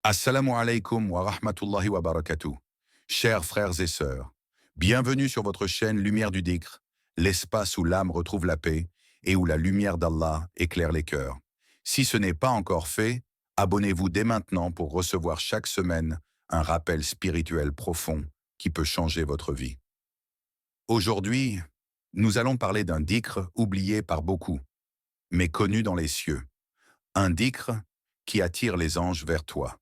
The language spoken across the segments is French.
Assalamu alaikum wa rahmatullahi wa barakatuh. Chers frères et sœurs, bienvenue sur votre chaîne Lumière du Dhikr, l'espace où l'âme retrouve la paix et où la lumière d'Allah éclaire les cœurs. Si ce n'est pas encore fait, abonnez-vous dès maintenant pour recevoir chaque semaine un rappel spirituel profond qui peut changer votre vie. Aujourd'hui, nous allons parler d'un dhikr oublié par beaucoup, mais connu dans les cieux. Un dhikr qui attire les anges vers toi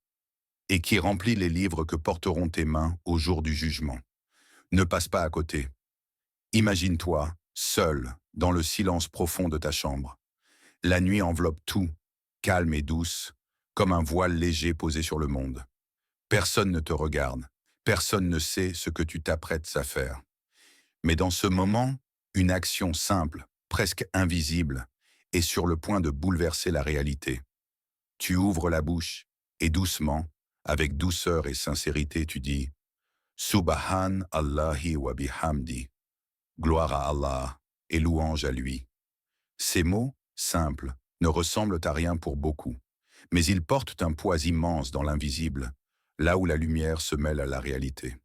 et qui remplit les livres que porteront tes mains au jour du jugement. Ne passe pas à côté. Imagine-toi, seul, dans le silence profond de ta chambre. La nuit enveloppe tout, calme et douce, comme un voile léger posé sur le monde. Personne ne te regarde, personne ne sait ce que tu t'apprêtes à faire. Mais dans ce moment, une action simple, presque invisible, est sur le point de bouleverser la réalité. Tu ouvres la bouche, et doucement, avec douceur et sincérité, tu dis « Subhan Allahi wa bihamdi » gloire à Allah et louange à lui. Ces mots, simples, ne ressemblent à rien pour beaucoup, mais ils portent un poids immense dans l'invisible, là où la lumière se mêle à la réalité.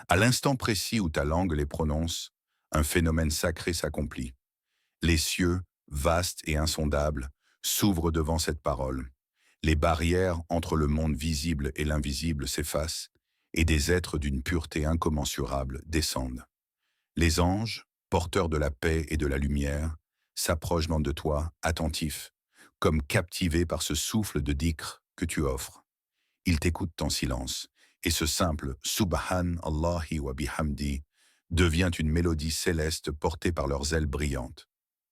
À l'instant précis où ta langue les prononce, un phénomène sacré s'accomplit. Les cieux, vastes et insondables, s'ouvrent devant cette parole. Les barrières entre le monde visible et l'invisible s'effacent, et des êtres d'une pureté incommensurable descendent. Les anges, porteurs de la paix et de la lumière, s'approchent loin de toi, attentifs, comme captivés par ce souffle de dhikr que tu offres. Ils t'écoutent en silence, et ce simple « Subhan Allahi wa bihamdi » devient une mélodie céleste portée par leurs ailes brillantes.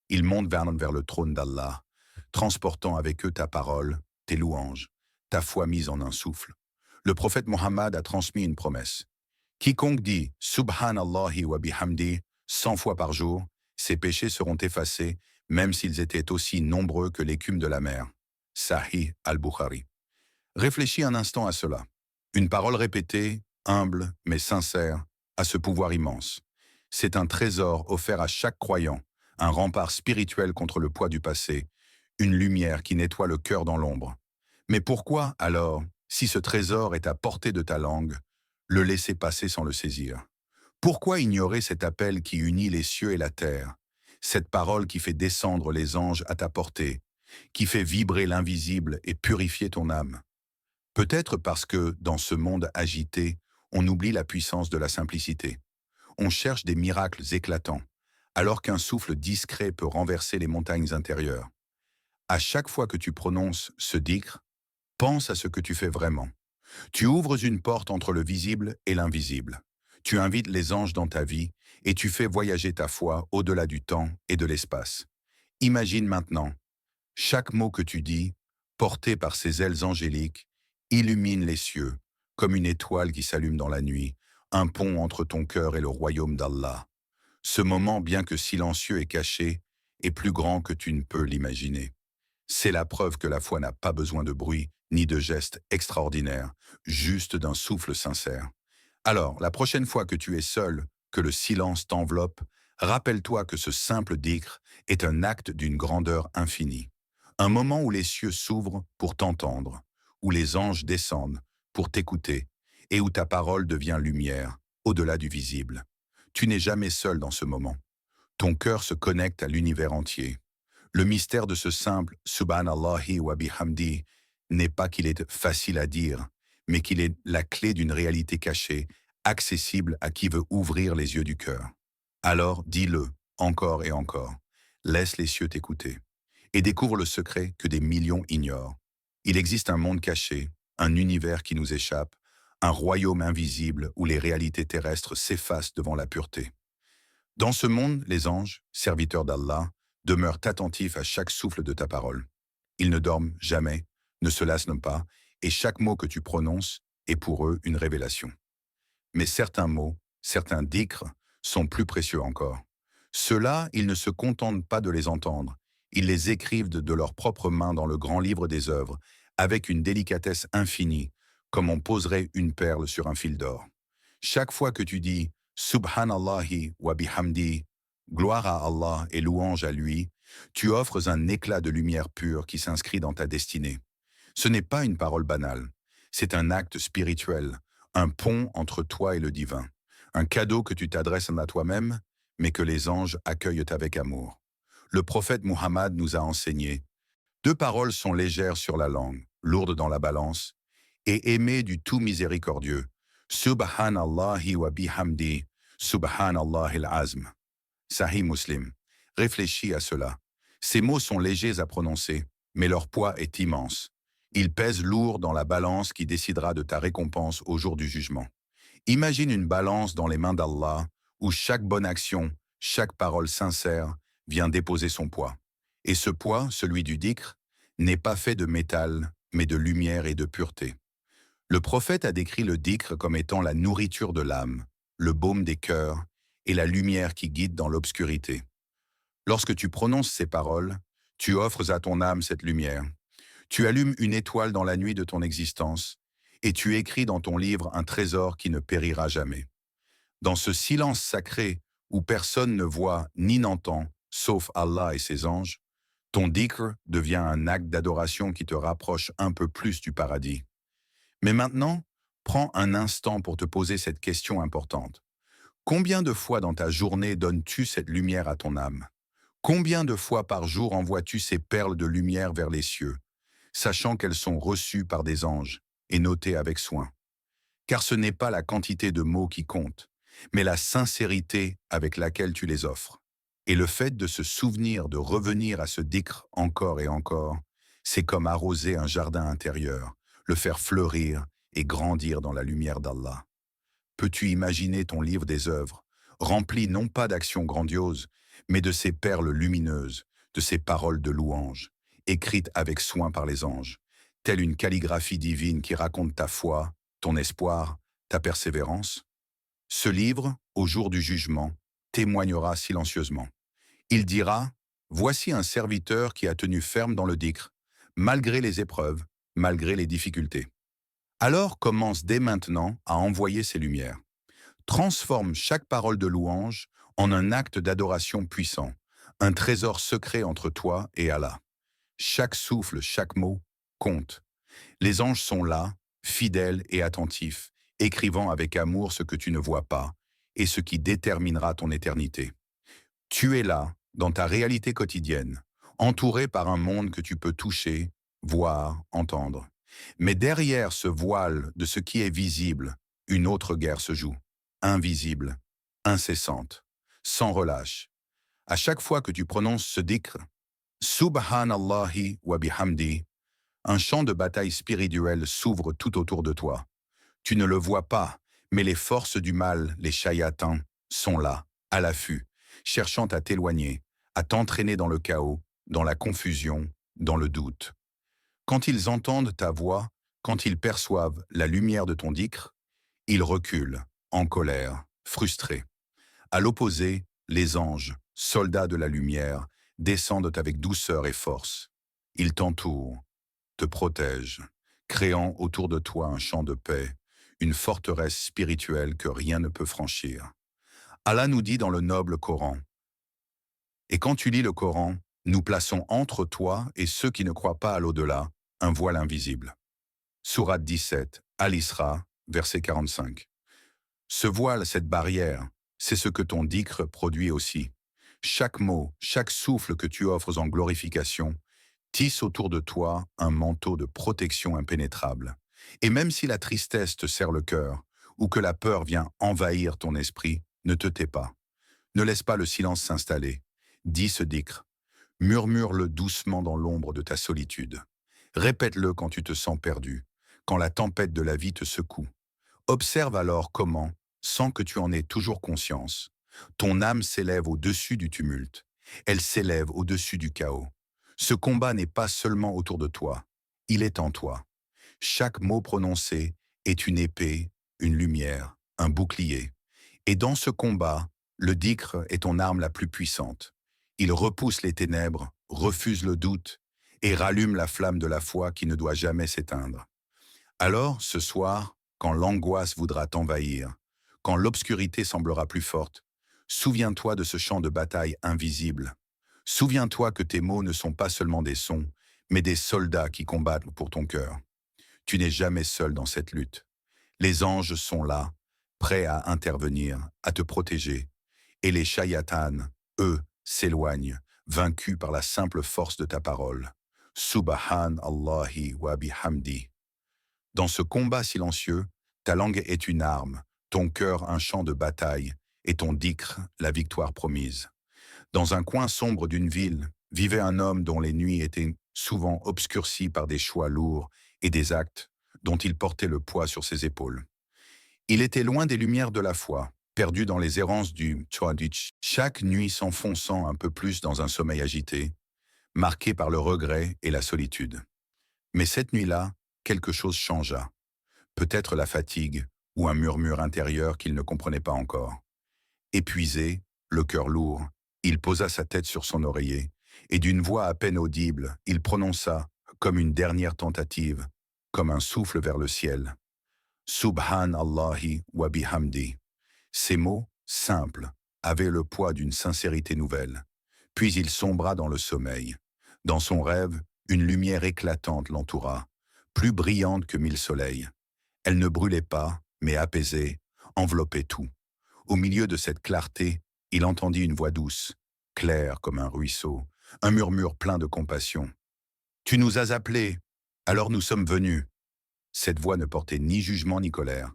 Ils montent vers le trône d'Allah, transportant avec eux ta parole, tes louanges, ta foi mise en un souffle. Le prophète Mohammed a transmis une promesse. Quiconque dit « Subhanallahi wa bihamdi » 100 fois par jour, ses péchés seront effacés, même s'ils étaient aussi nombreux que l'écume de la mer. Sahih al-Bukhari. Réfléchis un instant à cela. Une parole répétée, humble mais sincère, a ce pouvoir immense. C'est un trésor offert à chaque croyant, un rempart spirituel contre le poids du passé, une lumière qui nettoie le cœur dans l'ombre. Mais pourquoi, alors, si ce trésor est à portée de ta langue, le laisser passer sans le saisir? Pourquoi ignorer cet appel qui unit les cieux et la terre, cette parole qui fait descendre les anges à ta portée, qui fait vibrer l'invisible et purifier ton âme? Peut-être parce que, dans ce monde agité, on oublie la puissance de la simplicité. On cherche des miracles éclatants, alors qu'un souffle discret peut renverser les montagnes intérieures. À chaque fois que tu prononces ce dhikr, pense à ce que tu fais vraiment. Tu ouvres une porte entre le visible et l'invisible. Tu invites les anges dans ta vie et tu fais voyager ta foi au-delà du temps et de l'espace. Imagine maintenant, chaque mot que tu dis, porté par ces ailes angéliques, illumine les cieux, comme une étoile qui s'allume dans la nuit, un pont entre ton cœur et le royaume d'Allah. Ce moment, bien que silencieux et caché, est plus grand que tu ne peux l'imaginer. C'est la preuve que la foi n'a pas besoin de bruit, ni de gestes extraordinaires, juste d'un souffle sincère. Alors, la prochaine fois que tu es seul, que le silence t'enveloppe, rappelle-toi que ce simple dhikr est un acte d'une grandeur infinie. Un moment où les cieux s'ouvrent pour t'entendre, où les anges descendent pour t'écouter, et où ta parole devient lumière, au-delà du visible. Tu n'es jamais seul dans ce moment. Ton cœur se connecte à l'univers entier. Le mystère de ce simple « Subhanallahi wa bihamdi » n'est pas qu'il est facile à dire, mais qu'il est la clé d'une réalité cachée, accessible à qui veut ouvrir les yeux du cœur. Alors dis-le, encore et encore. Laisse les cieux t'écouter. Et découvre le secret que des millions ignorent. Il existe un monde caché, un univers qui nous échappe, un royaume invisible où les réalités terrestres s'effacent devant la pureté. Dans ce monde, les anges, serviteurs d'Allah, demeurent attentifs à chaque souffle de ta parole. Ils ne dorment jamais, ne se lassent pas, et chaque mot que tu prononces est pour eux une révélation. Mais certains mots, certains dhikrs, sont plus précieux encore. Ceux-là, ils ne se contentent pas de les entendre, ils les écrivent de leurs propres mains dans le grand livre des œuvres, avec une délicatesse infinie, comme on poserait une perle sur un fil d'or. Chaque fois que tu dis « Subhanallahi wa bihamdi » gloire à Allah et louange à lui, tu offres un éclat de lumière pure qui s'inscrit dans ta destinée. Ce n'est pas une parole banale, C'est un acte spirituel, un pont entre toi et le divin, un cadeau que tu t'adresses à toi-même, mais que les anges accueillent avec amour. Le prophète Muhammad nous a enseigné: deux paroles sont légères sur la langue, lourdes dans la balance, et aimées du tout miséricordieux. Subhanallahi wa bihamdi, subhanallahil azm. Sahih Muslim. Réfléchis à cela. Ces mots sont légers à prononcer, mais leur poids est immense. Ils pèsent lourd dans la balance qui décidera de ta récompense au jour du jugement. Imagine une balance dans les mains d'Allah, où chaque bonne action, chaque parole sincère vient déposer son poids. Et ce poids, celui du dhikr, n'est pas fait de métal, mais de lumière et de pureté. Le prophète a décrit le dhikr comme étant la nourriture de l'âme, le baume des cœurs et la lumière qui guide dans l'obscurité. Lorsque tu prononces ces paroles, tu offres à ton âme cette lumière. Tu allumes une étoile dans la nuit de ton existence et tu écris dans ton livre un trésor qui ne périra jamais. Dans ce silence sacré où personne ne voit ni n'entend, sauf Allah et ses anges, ton dhikr devient un acte d'adoration qui te rapproche un peu plus du paradis. Mais maintenant, prends un instant pour te poser cette question importante. Combien de fois dans ta journée donnes-tu cette lumière à ton âme? Combien de fois par jour envoies-tu ces perles de lumière vers les cieux, sachant qu'elles sont reçues par des anges et notées avec soin? Car ce n'est pas la quantité de mots qui compte, mais la sincérité avec laquelle tu les offres. Et le fait de se souvenir de revenir à ce dhikr encore et encore, c'est comme arroser un jardin intérieur, le faire fleurir et grandir dans la lumière d'Allah. Peux-tu imaginer ton livre des œuvres, rempli non pas d'actions grandioses, mais de ces perles lumineuses, de ces paroles de louange, écrites avec soin par les anges, telle une calligraphie divine qui raconte ta foi, ton espoir, ta persévérance? Ce livre, au jour du jugement, témoignera silencieusement. Il dira: voici un serviteur qui a tenu ferme dans le dhikr, malgré les épreuves, malgré les difficultés. Alors commence dès maintenant à envoyer ces lumières. Transforme chaque parole de louange en un acte d'adoration puissant, un trésor secret entre toi et Allah. Chaque souffle, chaque mot compte. Les anges sont là, fidèles et attentifs, écrivant avec amour ce que tu ne vois pas et ce qui déterminera ton éternité. Tu es là, dans ta réalité quotidienne, entouré par un monde que tu peux toucher, voir, entendre. Mais derrière ce voile de ce qui est visible, une autre guerre se joue, invisible, incessante, sans relâche. À chaque fois que tu prononces ce dhikr, Subhanallahi wa bihamdi, un champ de bataille spirituelle s'ouvre tout autour de toi. Tu ne le vois pas, mais les forces du mal, les shayatans, sont là, à l'affût, cherchant à t'éloigner, à t'entraîner dans le chaos, dans la confusion, dans le doute. Quand ils entendent ta voix, quand ils perçoivent la lumière de ton dhikr, ils reculent, en colère, frustrés. À l'opposé, les anges, soldats de la lumière, descendent avec douceur et force. Ils t'entourent, te protègent, créant autour de toi un champ de paix, une forteresse spirituelle que rien ne peut franchir. Allah nous dit dans le noble Coran: et quand tu lis le Coran, nous plaçons entre toi et ceux qui ne croient pas à l'au-delà un voile invisible. Sourate 17, Al-Isra, verset 45. Ce voile, cette barrière, c'est ce que ton dhikr produit aussi. Chaque mot, chaque souffle que tu offres en glorification tisse autour de toi un manteau de protection impénétrable. Et même si la tristesse te serre le cœur, ou que la peur vient envahir ton esprit, ne te tais pas. Ne laisse pas le silence s'installer. Dis ce dhikr. Murmure-le doucement dans l'ombre de ta solitude. Répète-le quand tu te sens perdu, quand la tempête de la vie te secoue. Observe alors comment, sans que tu en aies toujours conscience, ton âme s'élève au-dessus du tumulte. Elle s'élève au-dessus du chaos. Ce combat n'est pas seulement autour de toi, il est en toi. Chaque mot prononcé est une épée, une lumière, un bouclier. Et dans ce combat, le dhikr est ton arme la plus puissante. Il repousse les ténèbres, refuse le doute et rallume la flamme de la foi qui ne doit jamais s'éteindre. Alors, ce soir, quand l'angoisse voudra t'envahir, quand l'obscurité semblera plus forte, souviens-toi de ce champ de bataille invisible. Souviens-toi que tes mots ne sont pas seulement des sons, mais des soldats qui combattent pour ton cœur. Tu n'es jamais seul dans cette lutte. Les anges sont là, prêts à intervenir, à te protéger. Et les shayatanes, eux, s'éloignent, vaincus par la simple force de ta parole. Subhanallahi wa bihamdi. Dans ce combat silencieux, ta langue est une arme, ton cœur un champ de bataille, et ton dhikr la victoire promise. Dans un coin sombre d'une ville, vivait un homme dont les nuits étaient souvent obscurcies par des choix lourds et des actes dont il portait le poids sur ses épaules. Il était loin des lumières de la foi, perdu dans les errances du Tchouaditch, chaque nuit s'enfonçant un peu plus dans un sommeil agité, marqué par le regret et la solitude. Mais cette nuit-là, quelque chose changea. Peut-être la fatigue ou un murmure intérieur qu'il ne comprenait pas encore. Épuisé, le cœur lourd, il posa sa tête sur son oreiller et d'une voix à peine audible, il prononça, comme une dernière tentative, comme un souffle vers le ciel, Subhanallahi wa bihamdi. Ces mots, simples, avaient le poids d'une sincérité nouvelle. Puis il sombra dans le sommeil. Dans son rêve, une lumière éclatante l'entoura, plus brillante que 1000 soleils. Elle ne brûlait pas, mais apaisait, enveloppait tout. Au milieu de cette clarté, il entendit une voix douce, claire comme un ruisseau, un murmure plein de compassion. « Tu nous as appelés, alors nous sommes venus. » Cette voix ne portait ni jugement ni colère.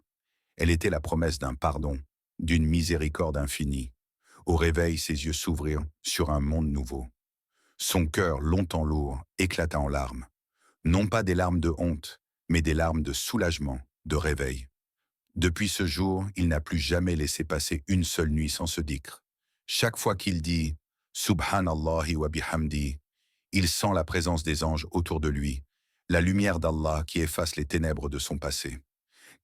Elle était la promesse d'un pardon, d'une miséricorde infinie. Au réveil, ses yeux s'ouvrirent sur un monde nouveau. Son cœur, longtemps lourd, éclata en larmes. Non pas des larmes de honte, mais des larmes de soulagement, de réveil. Depuis ce jour, il n'a plus jamais laissé passer une seule nuit sans se dhikr. Chaque fois qu'il dit « Subhanallahi wa bihamdi », il sent la présence des anges autour de lui, la lumière d'Allah qui efface les ténèbres de son passé.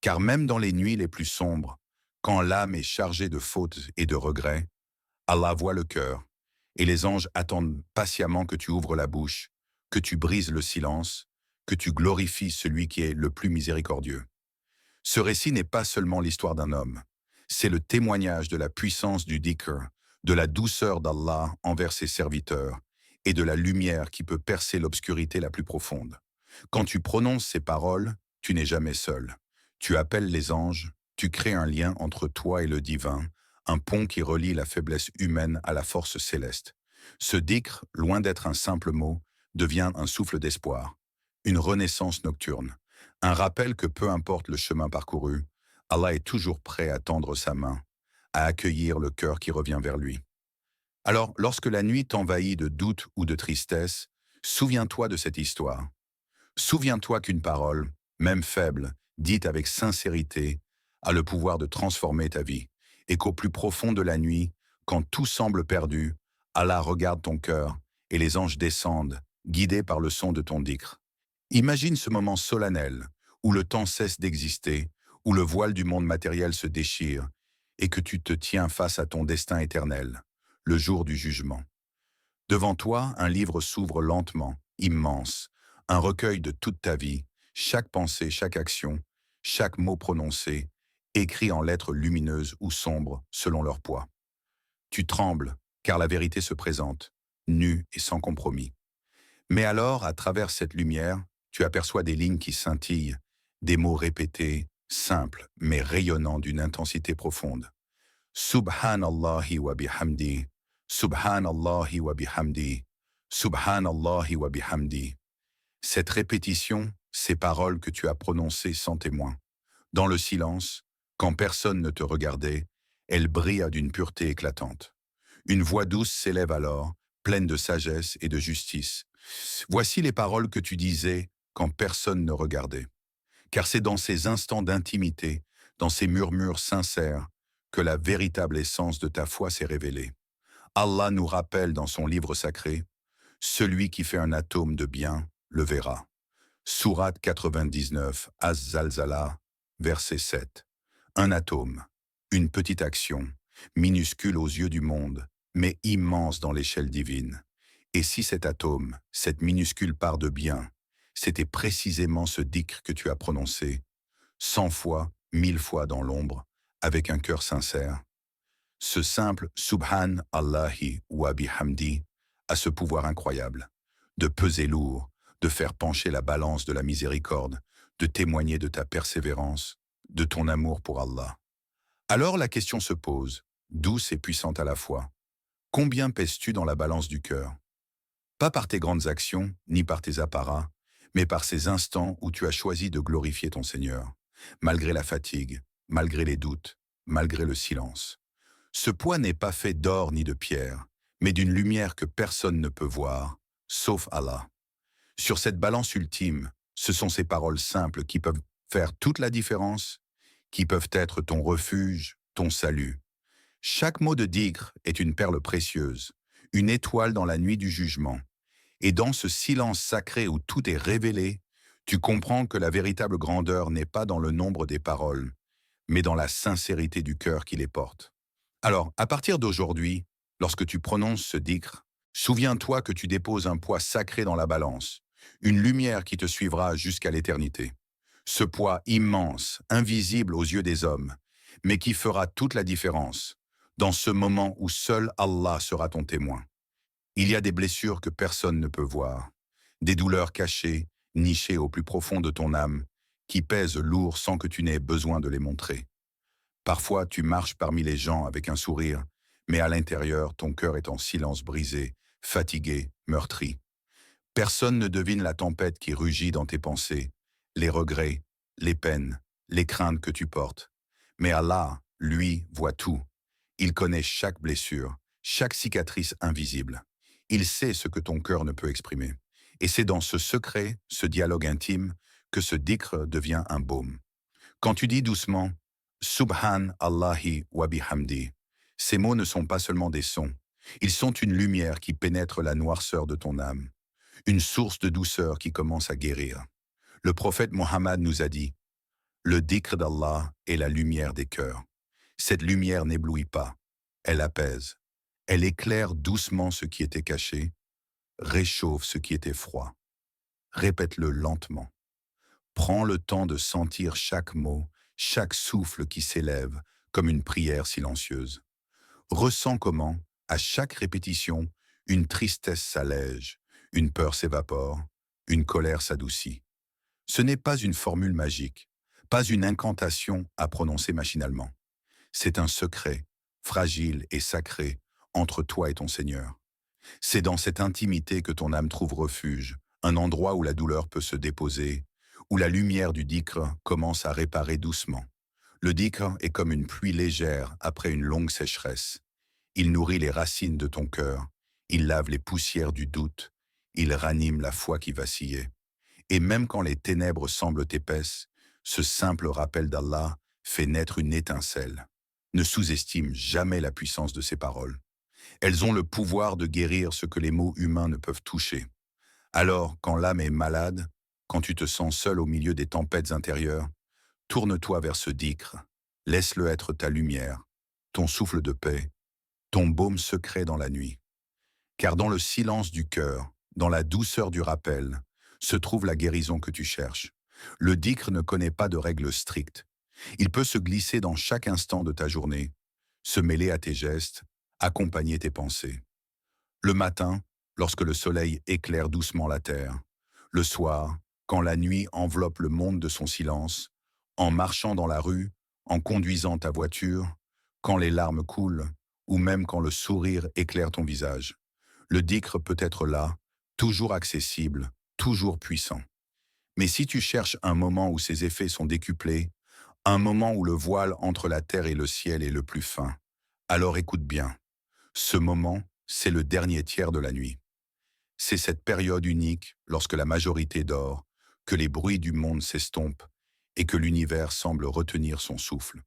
Car même dans les nuits les plus sombres, quand l'âme est chargée de fautes et de regrets, Allah voit le cœur, et les anges attendent patiemment que tu ouvres la bouche, que tu brises le silence, que tu glorifies celui qui est le plus miséricordieux. Ce récit n'est pas seulement l'histoire d'un homme, c'est le témoignage de la puissance du dhikr, de la douceur d'Allah envers ses serviteurs et de la lumière qui peut percer l'obscurité la plus profonde. Quand tu prononces ces paroles, tu n'es jamais seul. Tu appelles les anges, tu crées un lien entre toi et le divin, un pont qui relie la faiblesse humaine à la force céleste. Ce dhikr, loin d'être un simple mot, devient un souffle d'espoir, une renaissance nocturne. Un rappel que peu importe le chemin parcouru, Allah est toujours prêt à tendre sa main, à accueillir le cœur qui revient vers lui. Alors, lorsque la nuit t'envahit de doute ou de tristesse, souviens-toi de cette histoire. Souviens-toi qu'une parole, même faible, dite avec sincérité, a le pouvoir de transformer ta vie, et qu'au plus profond de la nuit, quand tout semble perdu, Allah regarde ton cœur et les anges descendent, guidés par le son de ton dhikr. Imagine ce moment solennel, où le temps cesse d'exister, où le voile du monde matériel se déchire, et que tu te tiens face à ton destin éternel, le jour du jugement. Devant toi, un livre s'ouvre lentement, immense, un recueil de toute ta vie, chaque pensée, chaque action, chaque mot prononcé, écrit en lettres lumineuses ou sombres selon leur poids. Tu trembles, car la vérité se présente, nue et sans compromis. Mais alors, à travers cette lumière, tu aperçois des lignes qui scintillent, des mots répétés, simples, mais rayonnants d'une intensité profonde. Subhanallahi wa bihamdi, Subhanallahi wa bihamdi, Subhanallahi wa bihamdi. Cette répétition, ces paroles que tu as prononcées sans témoin, dans le silence, quand personne ne te regardait, elles brillent d'une pureté éclatante. Une voix douce s'élève alors, pleine de sagesse et de justice. Voici les paroles que tu disais quand personne ne regardait. Car c'est dans ces instants d'intimité, dans ces murmures sincères, que la véritable essence de ta foi s'est révélée. Allah nous rappelle dans son livre sacré, « Celui qui fait un atome de bien le verra ». Sourate 99, Az-Zalzala, verset 7. Un atome, une petite action, minuscule aux yeux du monde, mais immense dans l'échelle divine. Et si cet atome, cette minuscule part de bien, c'était précisément ce dhikr que tu as prononcé, 100 fois, 1000 fois dans l'ombre, avec un cœur sincère. Ce simple Subhan Allahi wa bihamdi a ce pouvoir incroyable, de peser lourd, de faire pencher la balance de la miséricorde, de témoigner de ta persévérance, de ton amour pour Allah. Alors la question se pose, douce et puissante à la fois. Combien pèses-tu dans la balance du cœur? Pas par tes grandes actions, ni par tes apparats, mais par ces instants où tu as choisi de glorifier ton Seigneur, malgré la fatigue, malgré les doutes, malgré le silence. Ce poids n'est pas fait d'or ni de pierre, mais d'une lumière que personne ne peut voir, sauf Allah. Sur cette balance ultime, ce sont ces paroles simples qui peuvent faire toute la différence, qui peuvent être ton refuge, ton salut. Chaque mot de Dhikr est une perle précieuse, une étoile dans la nuit du jugement. Et dans ce silence sacré où tout est révélé, tu comprends que la véritable grandeur n'est pas dans le nombre des paroles, mais dans la sincérité du cœur qui les porte. Alors, à partir d'aujourd'hui, lorsque tu prononces ce dhikr, souviens-toi que tu déposes un poids sacré dans la balance, une lumière qui te suivra jusqu'à l'éternité. Ce poids immense, invisible aux yeux des hommes, mais qui fera toute la différence, dans ce moment où seul Allah sera ton témoin. Il y a des blessures que personne ne peut voir, des douleurs cachées, nichées au plus profond de ton âme, qui pèsent lourd sans que tu n'aies besoin de les montrer. Parfois, tu marches parmi les gens avec un sourire, mais à l'intérieur, ton cœur est en silence brisé, fatigué, meurtri. Personne ne devine la tempête qui rugit dans tes pensées, les regrets, les peines, les craintes que tu portes. Mais Allah, lui, voit tout. Il connaît chaque blessure, chaque cicatrice invisible. Il sait ce que ton cœur ne peut exprimer. Et c'est dans ce secret, ce dialogue intime, que ce dhikr devient un baume. Quand tu dis doucement « Subhan Allahi wa bihamdi », ces mots ne sont pas seulement des sons. Ils sont une lumière qui pénètre la noirceur de ton âme, une source de douceur qui commence à guérir. Le prophète Mohammed nous a dit « Le dhikr d'Allah est la lumière des cœurs. Cette lumière n'éblouit pas, elle apaise. Elle éclaire doucement ce qui était caché, réchauffe ce qui était froid. Répète-le lentement. Prends le temps de sentir chaque mot, chaque souffle qui s'élève comme une prière silencieuse. Ressens comment, à chaque répétition, une tristesse s'allège, une peur s'évapore, une colère s'adoucit. Ce n'est pas une formule magique, pas une incantation à prononcer machinalement. C'est un secret, fragile et sacré, entre toi et ton Seigneur. C'est dans cette intimité que ton âme trouve refuge, un endroit où la douleur peut se déposer, où la lumière du dhikr commence à réparer doucement. Le dhikr est comme une pluie légère après une longue sécheresse. Il nourrit les racines de ton cœur, il lave les poussières du doute, il ranime la foi qui vacillait. Et même quand les ténèbres semblent épaisses, ce simple rappel d'Allah fait naître une étincelle. Ne sous-estime jamais la puissance de ces paroles. Elles ont le pouvoir de guérir ce que les mots humains ne peuvent toucher. Alors, quand l'âme est malade, quand tu te sens seul au milieu des tempêtes intérieures, tourne-toi vers ce dhikr, laisse-le être ta lumière, ton souffle de paix, ton baume secret dans la nuit. Car dans le silence du cœur, dans la douceur du rappel, se trouve la guérison que tu cherches. Le dhikr ne connaît pas de règles strictes. Il peut se glisser dans chaque instant de ta journée, se mêler à tes gestes, accompagner tes pensées. Le matin, lorsque le soleil éclaire doucement la terre. Le soir, quand la nuit enveloppe le monde de son silence. En marchant dans la rue, en conduisant ta voiture, quand les larmes coulent, ou même quand le sourire éclaire ton visage. Le dhikr peut être là, toujours accessible, toujours puissant. Mais si tu cherches un moment où ses effets sont décuplés, un moment où le voile entre la terre et le ciel est le plus fin, alors écoute bien. Ce moment, c'est le dernier tiers de la nuit. C'est cette période unique, lorsque la majorité dort, que les bruits du monde s'estompent et que l'univers semble retenir son souffle.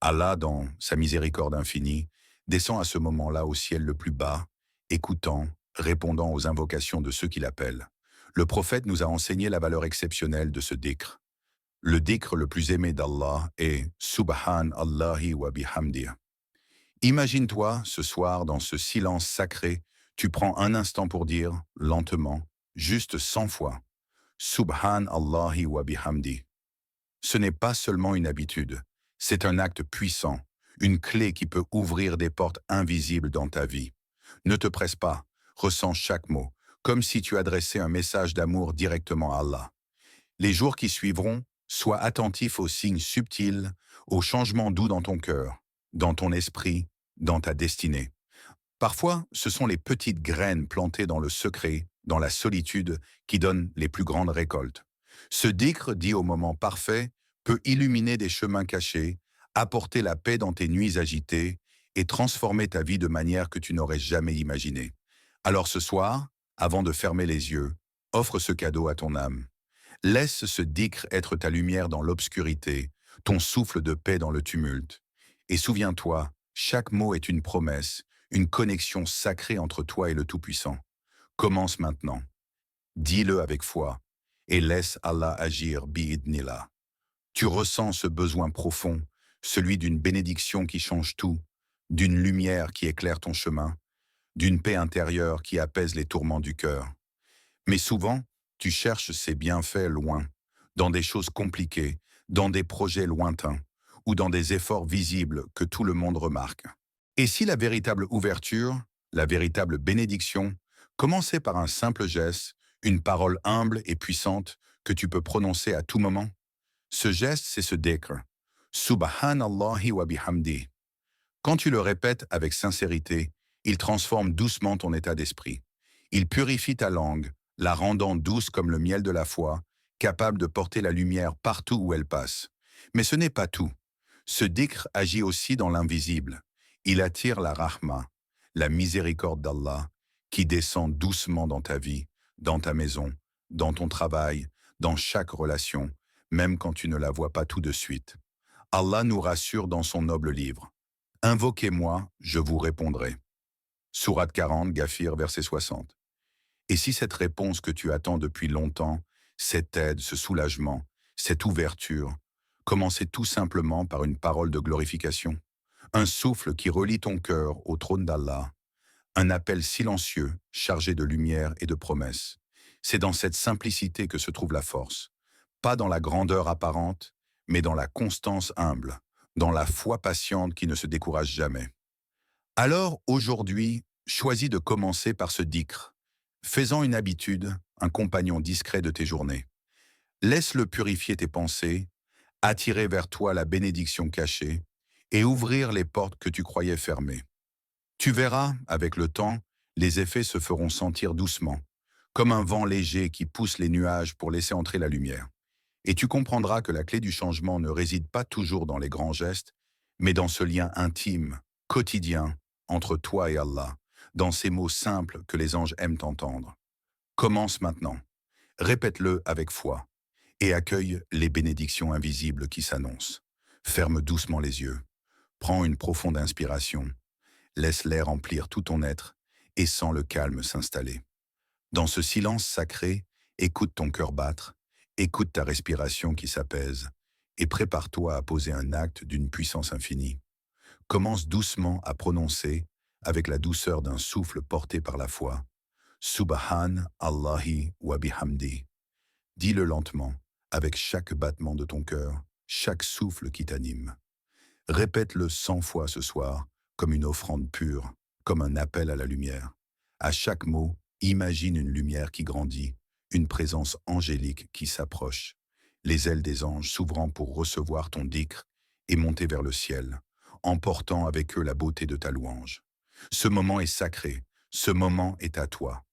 Allah, dans sa miséricorde infinie, descend à ce moment-là au ciel le plus bas, écoutant, répondant aux invocations de ceux qui l'appellent. Le prophète nous a enseigné la valeur exceptionnelle de ce dhikr. Le dhikr le plus aimé d'Allah est « Subhan Allahi wa bihamdi ». Imagine-toi, ce soir, dans ce silence sacré, tu prends un instant pour dire, lentement, juste 100 fois, « Subhan Allahi wa bihamdi ». Ce n'est pas seulement une habitude, c'est un acte puissant, une clé qui peut ouvrir des portes invisibles dans ta vie. Ne te presse pas, ressens chaque mot, comme si tu adressais un message d'amour directement à Allah. Les jours qui suivront, sois attentif aux signes subtils, aux changements doux dans ton cœur, dans ton esprit, dans ta destinée. Parfois, ce sont les petites graines plantées dans le secret, dans la solitude, qui donnent les plus grandes récoltes. Ce dhikr, dit au moment parfait, peut illuminer des chemins cachés, apporter la paix dans tes nuits agitées et transformer ta vie de manière que tu n'aurais jamais imaginée. Alors ce soir, avant de fermer les yeux, offre ce cadeau à ton âme. Laisse ce dhikr être ta lumière dans l'obscurité, ton souffle de paix dans le tumulte. Et souviens-toi, chaque mot est une promesse, une connexion sacrée entre toi et le Tout-Puissant. Commence maintenant. Dis-le avec foi et laisse Allah agir bi'idnillah. Tu ressens ce besoin profond, celui d'une bénédiction qui change tout, d'une lumière qui éclaire ton chemin, d'une paix intérieure qui apaise les tourments du cœur. Mais souvent, tu cherches ces bienfaits loin, dans des choses compliquées, dans des projets lointains, ou dans des efforts visibles que tout le monde remarque. Et si la véritable ouverture, la véritable bénédiction, commençait par un simple geste, une parole humble et puissante que tu peux prononcer à tout moment? Ce geste, c'est ce dhikr. Subhanallahi wa bihamdi. Quand tu le répètes avec sincérité, il transforme doucement ton état d'esprit. Il purifie ta langue, la rendant douce comme le miel de la foi, capable de porter la lumière partout où elle passe. Mais ce n'est pas tout. Ce dhikr agit aussi dans l'invisible. Il attire la rahma, la miséricorde d'Allah, qui descend doucement dans ta vie, dans ta maison, dans ton travail, dans chaque relation, même quand tu ne la vois pas tout de suite. Allah nous rassure dans son noble livre. Invoquez-moi, je vous répondrai. Sourate 40, Ghafir, verset 60. Et si cette réponse que tu attends depuis longtemps, cette aide, ce soulagement, cette ouverture, commençait tout simplement par une parole de glorification, un souffle qui relie ton cœur au trône d'Allah, un appel silencieux, chargé de lumière et de promesses. C'est dans cette simplicité que se trouve la force, pas dans la grandeur apparente, mais dans la constance humble, dans la foi patiente qui ne se décourage jamais. Alors, aujourd'hui, choisis de commencer par ce dhikr, faisant une habitude, un compagnon discret de tes journées. Laisse-le purifier tes pensées, attirer vers toi la bénédiction cachée et ouvrir les portes que tu croyais fermées. Tu verras, avec le temps, les effets se feront sentir doucement, comme un vent léger qui pousse les nuages pour laisser entrer la lumière. Et tu comprendras que la clé du changement ne réside pas toujours dans les grands gestes, mais dans ce lien intime, quotidien, entre toi et Allah, dans ces mots simples que les anges aiment entendre. Commence maintenant, répète-le avec foi, et accueille les bénédictions invisibles qui s'annoncent. Ferme doucement les yeux, prends une profonde inspiration, laisse l'air remplir tout ton être et sens le calme s'installer. Dans ce silence sacré, écoute ton cœur battre, écoute ta respiration qui s'apaise et prépare-toi à poser un acte d'une puissance infinie. Commence doucement à prononcer, avec la douceur d'un souffle porté par la foi, Subhan Allahi wa bihamdi. Dis-le lentement, avec chaque battement de ton cœur, chaque souffle qui t'anime. Répète-le 100 fois ce soir, comme une offrande pure, comme un appel à la lumière. À chaque mot, imagine une lumière qui grandit, une présence angélique qui s'approche, les ailes des anges s'ouvrant pour recevoir ton dhikr et monter vers le ciel, emportant avec eux la beauté de ta louange. Ce moment est sacré, ce moment est à toi.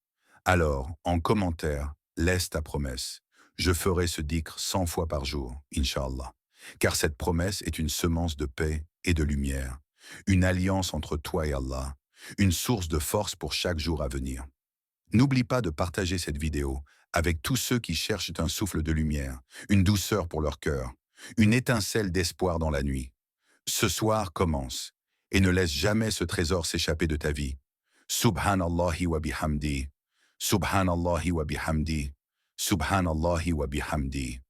Alors, en commentaire, laisse ta promesse. Je ferai ce dhikr 100 fois par jour, Inch'Allah. Car cette promesse est une semence de paix et de lumière, une alliance entre toi et Allah, une source de force pour chaque jour à venir. N'oublie pas de partager cette vidéo avec tous ceux qui cherchent un souffle de lumière, une douceur pour leur cœur, une étincelle d'espoir dans la nuit. Ce soir commence, et ne laisse jamais ce trésor s'échapper de ta vie. Subhanallahi wa bihamdi, Subhanallahi wa bihamdi, Subhanallahi wa bihamdi.